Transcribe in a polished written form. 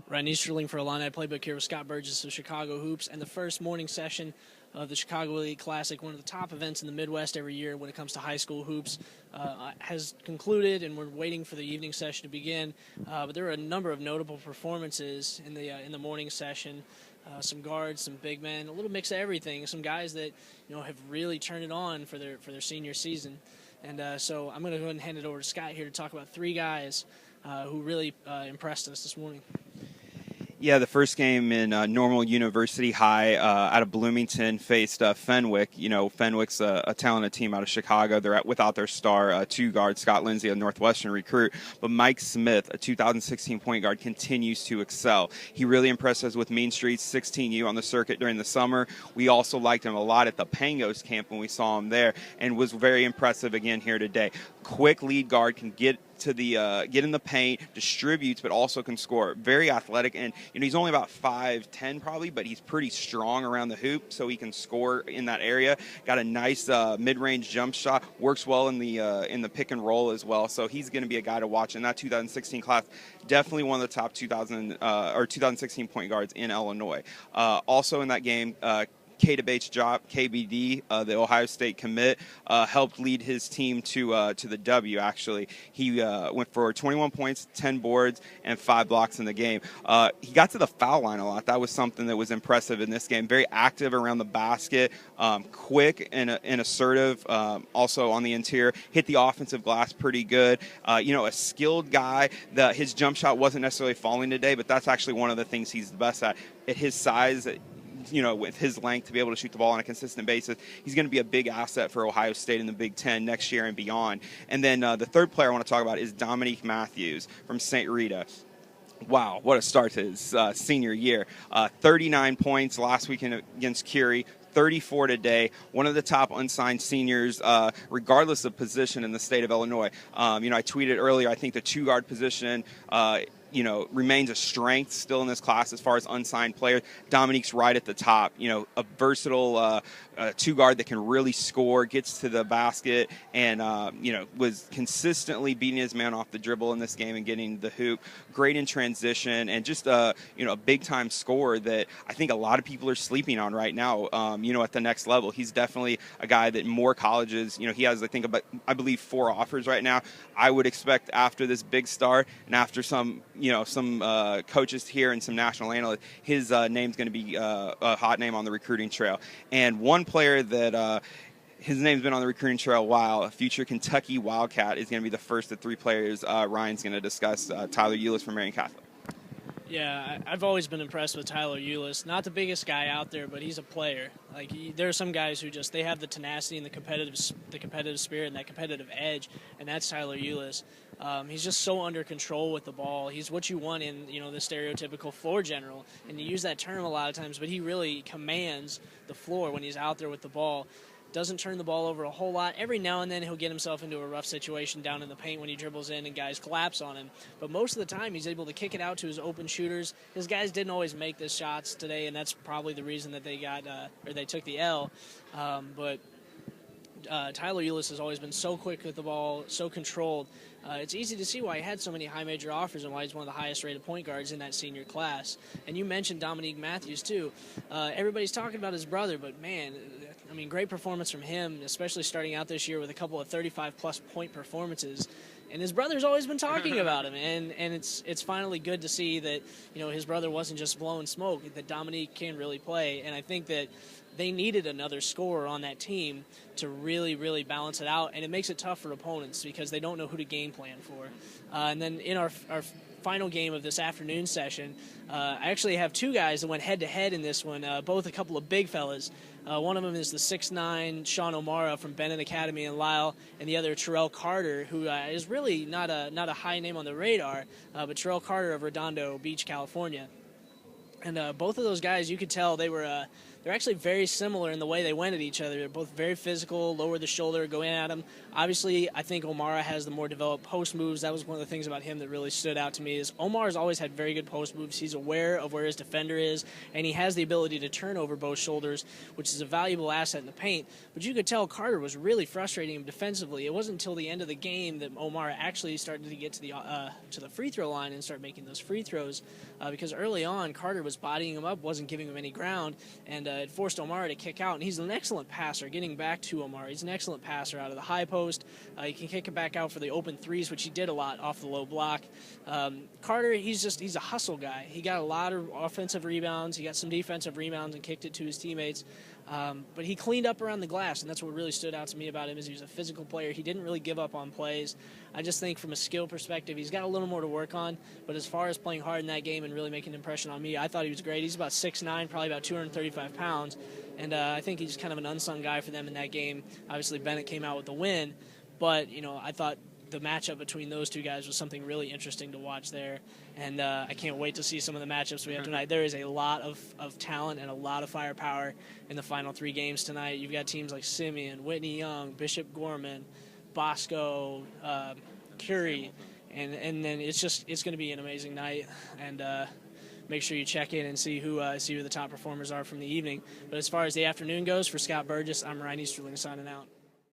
Ryan Easterling for Illini Playbook here with Scott Burgess of Chicago Hoops, and the first morning session of the Chicago Elite Classic, one of the top events in the Midwest every year when it comes to high school hoops, has concluded, and we're waiting for the evening session to begin. But there were a number of notable performances in the morning session. Some guards, some big men, a little mix of everything. Some guys that have really turned it on for their senior season. And so I'm going to go ahead and hand it over to Scott here to talk about three guys who really impressed us this morning. Yeah, the first game in Normal University High out of Bloomington faced Fenwick. Fenwick's a talented team out of Chicago. They're without their star two guard, Scott Lindsay, a Northwestern recruit. But Mike Smith, a 2016 point guard, continues to excel. He really impressed us with Mean Streets 16U on the circuit during the summer. We also liked him a lot at the Pangos camp when we saw him there, and was very impressive again here today. Quick lead guard, can get in the paint, distributes, but also can score. Very athletic, and he's only about 5'10" probably, but he's pretty strong around the hoop, so he can score in that area. Got a nice mid-range jump shot. Works well in the pick and roll as well. So he's going to be a guy to watch in that 2016 class. Definitely one of the top 2016 point guards in Illinois. Also in that game, KBD, the Ohio State commit, helped lead his team to the W, actually. He went for 21 points, 10 boards, and 5 blocks in the game. He got to the foul line a lot. That was something that was impressive in this game. Very active around the basket, quick and assertive, also on the interior. Hit the offensive glass pretty good. A skilled guy. His jump shot wasn't necessarily falling today, but that's actually one of the things he's the best at. At his size, with his length, to be able to shoot the ball on a consistent basis, he's going to be a big asset for Ohio State in the Big Ten next year and beyond. And then the third player I want to talk about is Dominique Matthews from St. Rita. Wow, what a start to his senior year. 39 points last weekend against Curie. 34 today, one of the top unsigned seniors, regardless of position in the state of Illinois. I tweeted earlier, I think the two-guard position remains a strength still in this class as far as unsigned players. Dominique's right at the top. A versatile two-guard that can really score, gets to the basket, and, was consistently beating his man off the dribble in this game and getting the hoop. Great in transition, and just, a big-time scorer that I think a lot of people are sleeping on right now, at the next level. He's definitely a guy that more colleges, he has, I believe 4 offers right now. I would expect after this big start and after some coaches here and some national analysts, his name's going to be a hot name on the recruiting trail. And one player that his name's been on the recruiting trail a while, a future Kentucky Wildcat, is going to be the first of 3 players Ryan's going to discuss, Tyler Eulis from Marian Catholic. Yeah, I've always been impressed with Tyler Eulis. Not the biggest guy out there, but he's a player. There are some guys who they have the tenacity and the competitive spirit and that competitive edge, and that's Tyler Eulis. He's just so under control with the ball. He's what you want in the stereotypical floor general, and you use that term a lot of times, but he really commands the floor when he's out there with the ball. Doesn't turn the ball over a whole lot. Every now and then he'll get himself into a rough situation down in the paint when he dribbles in and guys collapse on him. But most of the time he's able to kick it out to his open shooters. His guys didn't always make the shots today, and that's probably the reason that they they took the L. But Tyler Eulis has always been so quick with the ball, so controlled. It's easy to see why he had so many high major offers and why he's one of the highest rated point guards in that senior class. And you mentioned Dominique Matthews too. Everybody's talking about his brother, but man, great performance from him, especially starting out this year with a couple of 35-plus point performances. And his brother's always been talking about him, and it's finally good to see that his brother wasn't just blowing smoke, that Dominique can really play. And I think that they needed another scorer on that team to really, really balance it out, and it makes it tough for opponents because they don't know who to game plan for. And then in our final game of this afternoon session, I actually have 2 guys that went head-to-head in this one, both a couple of big fellas. One of them is the 6'9" Sean O'Mara from Bennett Academy in Lisle, and the other Terrell Carter, who is really not a high name on the radar, but Terrell Carter of Redondo Beach, California. And both of those guys, you could tell they were they're actually very similar in the way they went at each other. They're both very physical, lower the shoulder, go in at them. Obviously, I think O'Mara has the more developed post moves. That was one of the things about him that really stood out to me is Omar's always had very good post moves. He's aware of where his defender is, and he has the ability to turn over both shoulders, which is a valuable asset in the paint. But you could tell Carter was really frustrating him defensively. It wasn't until the end of the game that O'Mara actually started to get to the free throw line and start making those free throws, because early on Carter was bodying him up, wasn't giving him any ground, and it forced O'Mara to kick out. And he's an excellent passer, getting back to O'Mara. He's an excellent passer out of the high post. He can kick it back out for the open threes, which he did a lot off the low block. Carter, he's a hustle guy. He got a lot of offensive rebounds. He got some defensive rebounds and kicked it to his teammates. But he cleaned up around the glass, and that's what really stood out to me about him is he was a physical player. He didn't really give up on plays. I just think from a skill perspective, he's got a little more to work on. But as far as playing hard in that game and really making an impression on me, I thought he was great. He's about 6'9", probably about 235 pounds. And I think he's kind of an unsung guy for them in that game. Obviously, Bennett came out with the win. But, I thought the matchup between those two guys was something really interesting to watch there. And I can't wait to see some of the matchups we have tonight. There is a lot of talent and a lot of firepower in the final 3 games tonight. You've got teams like Simeon, Whitney Young, Bishop Gorman, Bosco, Curie, and then it's going to be an amazing night. And make sure you check in and see who the top performers are from the evening. But as far as the afternoon goes, for Scott Burgess, I'm Ryan Easterling signing out.